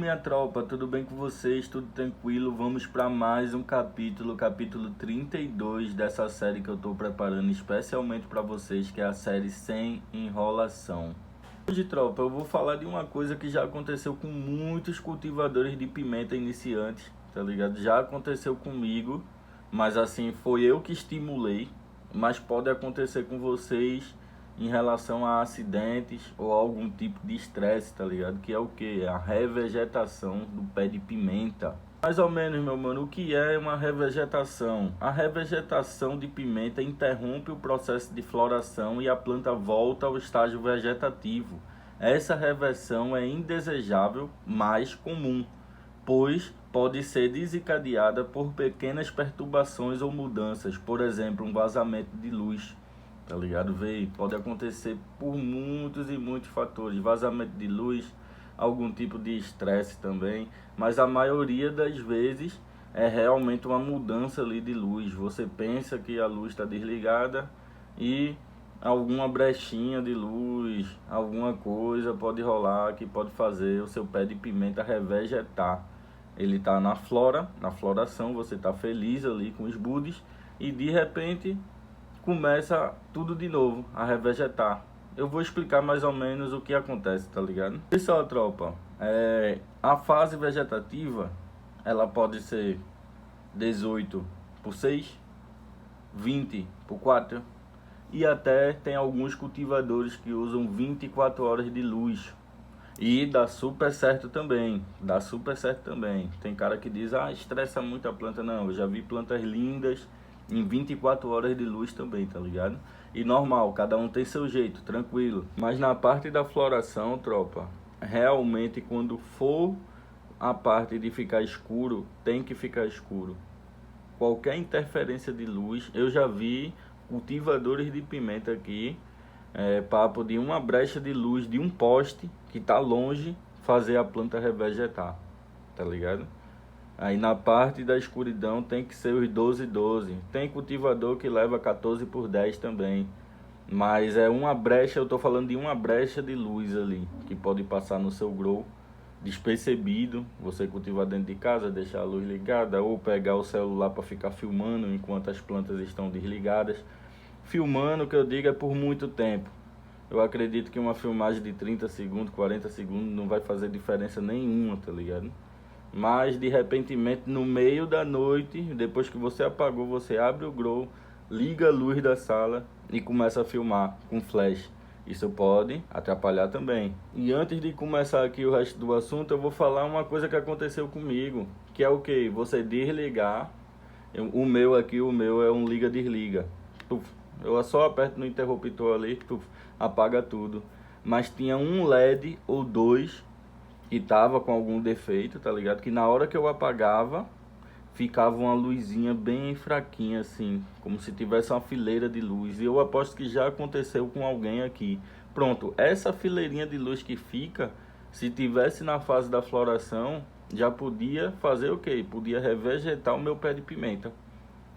minha tropa, tudo bem com vocês? Tudo tranquilo? Vamos para mais um capítulo 32 dessa série que eu estou preparando especialmente para vocês, que é a série Sem Enrolação. Hoje, tropa, eu vou falar de uma coisa que já aconteceu com muitos cultivadores de pimenta iniciantes, tá ligado? Já aconteceu comigo, mas assim, foi eu que estimulei, mas pode acontecer com vocês em relação a acidentes ou algum tipo de estresse, tá ligado? Que é o que? A revegetação do pé de pimenta. Mais ou menos, meu mano, o que é uma revegetação? A revegetação de pimenta interrompe o processo de floração e a planta volta ao estágio vegetativo. Essa reversão é indesejável, mas comum, pois pode ser desencadeada por pequenas perturbações ou mudanças, por exemplo, um vazamento de luz. Tá ligado, véi? Pode acontecer por muitos e muitos fatores, vazamento de luz, algum tipo de estresse também, mas a maioria das vezes é realmente uma mudança ali de luz. Você pensa que a luz está desligada e alguma brechinha de luz, alguma coisa pode rolar que pode fazer o seu pé de pimenta revegetar. Ele está na floração, você está feliz ali com os buds e de repente começa tudo de novo a revegetar. Eu vou explicar mais ou menos o que acontece, tá ligado? Pessoal, tropa, a fase vegetativa, ela pode ser 18 por 6, 20 por 4 e até tem alguns cultivadores que usam 24 horas de luz. E dá super certo também, Tem cara que diz, estressa muito a planta. Não, eu já vi plantas lindas em 24 horas de luz também, tá ligado? E normal, cada um tem seu jeito, tranquilo. Mas na parte da floração, tropa, realmente quando for a parte de ficar escuro, tem que ficar escuro. Qualquer interferência de luz, eu já vi cultivadores de pimenta aqui, papo de uma brecha de luz de um poste que tá longe, fazer a planta revegetar, tá ligado? Aí na parte da escuridão tem que ser os 12-12. Tem cultivador que leva 14 por 10 também. Mas é uma brecha, eu tô falando de uma brecha de luz ali, que pode passar no seu grow despercebido. Você cultivar dentro de casa, deixar a luz ligada, ou pegar o celular para ficar filmando enquanto as plantas estão desligadas. Filmando, que eu digo, é por muito tempo. Eu acredito que uma filmagem de 30 segundos, 40 segundos não vai fazer diferença nenhuma, tá ligado? Mas de repentemente no meio da noite, depois que você apagou, você abre o grow, liga a luz da sala e começa a filmar com flash. Isso pode atrapalhar também. E antes de começar aqui o resto do assunto, eu vou falar uma coisa que aconteceu comigo, que é o que? Você desligar. O meu é um liga-desliga. Eu só aperto no interruptor ali, apaga tudo. Mas tinha um LED ou dois que tava com algum defeito, tá ligado? Que na hora que eu apagava, ficava uma luzinha bem fraquinha assim, como se tivesse uma fileira de luz. E eu aposto que já aconteceu com alguém aqui. Pronto, essa fileirinha de luz que fica, se tivesse na fase da floração, já podia fazer o quê? Podia revegetar o meu pé de pimenta,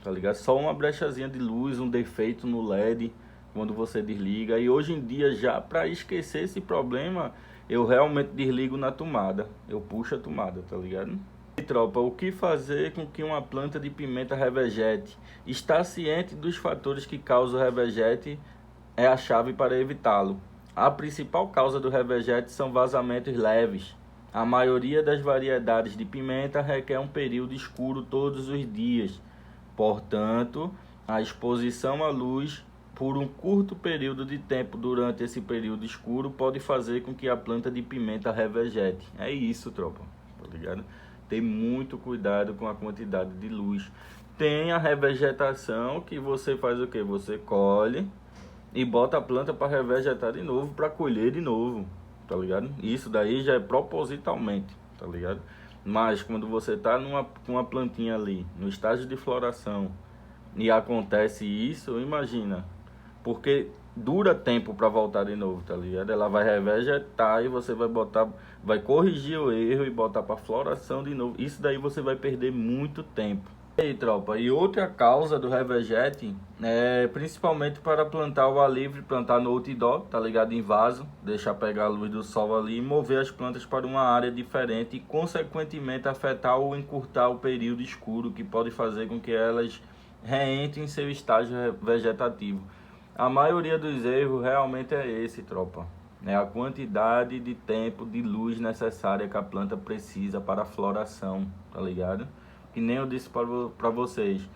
tá ligado? Só uma brechazinha de luz, um defeito no LED quando você desliga. E hoje em dia, já para esquecer esse problema, eu realmente desligo na tomada. Eu puxo a tomada, tá ligado? E tropa, o que fazer com que uma planta de pimenta revegete? Estar ciente dos fatores que causam o revegete é a chave para evitá-lo. A principal causa do revegete são vazamentos leves. A maioria das variedades de pimenta requer um período escuro todos os dias. Portanto, a exposição à luz por um curto período de tempo durante esse período escuro pode fazer com que a planta de pimenta revegete. É isso, tropa, tá ligado? Tem muito cuidado com a quantidade de luz. Tem a revegetação que você faz o que? Você colhe e bota a planta para revegetar de novo, para colher de novo, tá ligado? Isso daí já é propositalmente, tá ligado? Mas quando você tá com uma plantinha ali, no estágio de floração, e acontece isso, imagina, porque dura tempo para voltar de novo, tá ligado? Ela vai revegetar e você vai corrigir o erro e botar para floração de novo. Isso daí você vai perder muito tempo, E aí, tropa, e outra causa do revegete é principalmente para plantar o ar livre, plantar no outdoor, tá ligado? Em vaso, deixar pegar a luz do sol ali e mover as plantas para uma área diferente e, consequentemente, afetar ou encurtar o período escuro, que pode fazer com que elas reentrem em seu estágio vegetativo. A maioria dos erros realmente é esse, tropa. É a quantidade de tempo de luz necessária que a planta precisa para a floração, tá ligado? Que nem eu disse para vocês.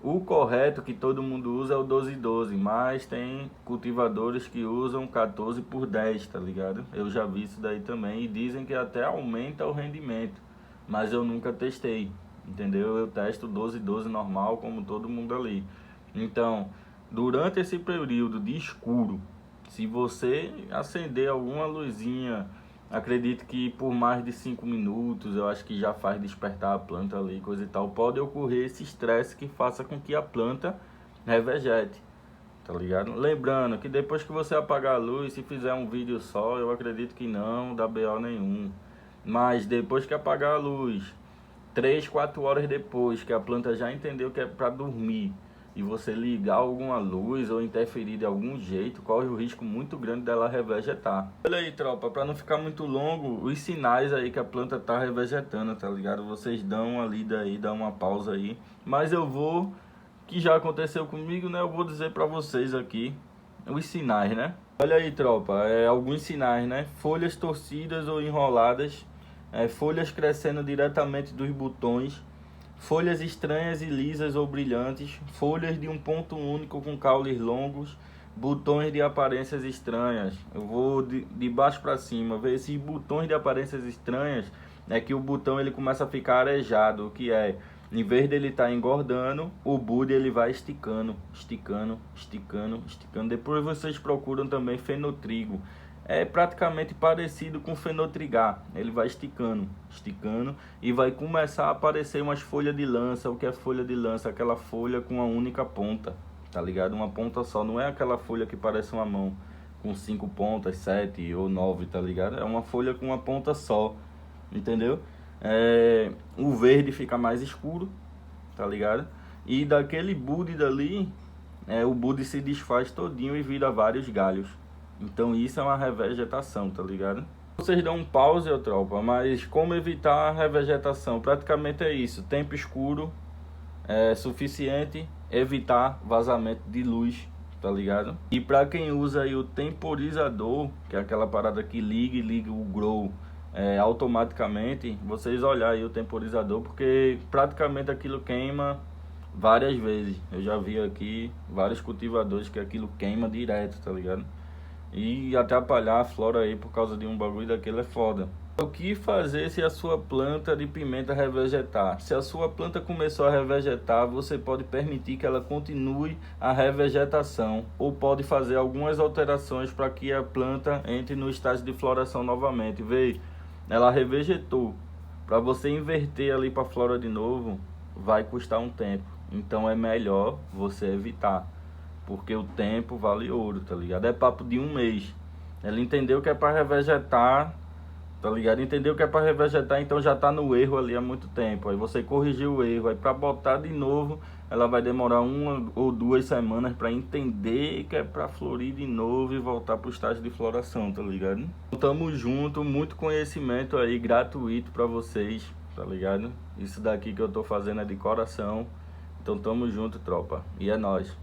O correto que todo mundo usa é o 12-12, mas tem cultivadores que usam 14/10, tá ligado? Eu já vi isso daí também e dizem que até aumenta o rendimento, mas eu nunca testei, entendeu? Eu testo 12-12 normal como todo mundo ali. Então, durante esse período de escuro, se você acender alguma luzinha, acredito que por mais de 5 minutos, eu acho que já faz despertar a planta ali, coisa e tal, pode ocorrer esse estresse que faça com que a planta revegete, tá ligado? Lembrando que depois que você apagar a luz, se fizer um vídeo só, eu acredito que não dá BO nenhum. Mas depois que apagar a luz, 3, 4 horas depois que a planta já entendeu que é para dormir, e você ligar alguma luz ou interferir de algum jeito, corre o risco muito grande dela revegetar. Olha aí, tropa, para não ficar muito longo, os sinais aí que a planta tá revegetando, tá ligado? Vocês dão uma lida aí, dão uma pausa aí, mas eu vou, que já aconteceu comigo, né? Eu vou dizer para vocês aqui os sinais, né? Olha aí, tropa, alguns sinais, né? Folhas torcidas ou enroladas, folhas crescendo diretamente dos botões, folhas estranhas e lisas ou brilhantes, folhas de um ponto único com caules longos, botões de aparências estranhas. Eu vou de baixo para cima, ver esses botões de aparências estranhas, é que o botão ele começa a ficar arejado, o que é, em vez dele estar engordando, o bud ele vai esticando, esticando, esticando, esticando. Depois vocês procuram também fenotrigo. É praticamente parecido com fenotrigar. Ele vai esticando, esticando e vai começar a aparecer umas folhas de lança. O que é folha de lança? Aquela folha com uma única ponta, tá ligado? Uma ponta só, não é aquela folha que parece uma mão com 5 pontas, 7 ou 9, tá ligado? É uma folha com uma ponta só, entendeu? O verde fica mais escuro, tá ligado? E daquele bud dali, o bud se desfaz todinho e vira vários galhos. Então isso é uma revegetação, tá ligado? Vocês dão um pause, ó, tropa, mas como evitar a revegetação? Praticamente é isso, tempo escuro é suficiente, evitar vazamento de luz, tá ligado? E para quem usa aí o temporizador, que é aquela parada que liga o grow automaticamente, vocês olhar aí o temporizador, porque praticamente aquilo queima várias vezes. Eu já vi aqui vários cultivadores que aquilo queima direto, tá ligado? E atrapalhar a flora aí por causa de um bagulho daquele é foda. O que fazer se a sua planta de pimenta revegetar? Se a sua planta começou a revegetar, você pode permitir que ela continue a revegetação ou pode fazer algumas alterações para que a planta entre no estágio de floração novamente. Vê, ela revegetou. Para você inverter ali para a flora de novo, vai custar um tempo. Então é melhor você evitar. Porque o tempo vale ouro, tá ligado? É papo de um mês. Ela entendeu que é para revegetar, tá ligado? Entendeu que é para revegetar, então já tá no erro ali há muito tempo. Aí você corrigiu o erro, aí para botar de novo, ela vai demorar 1 ou 2 semanas para entender que é para florir de novo e voltar pro estágio de floração, tá ligado? Tamo junto, muito conhecimento aí gratuito para vocês, tá ligado? Isso daqui que eu tô fazendo é de coração. Então tamo junto, tropa. E é nóis.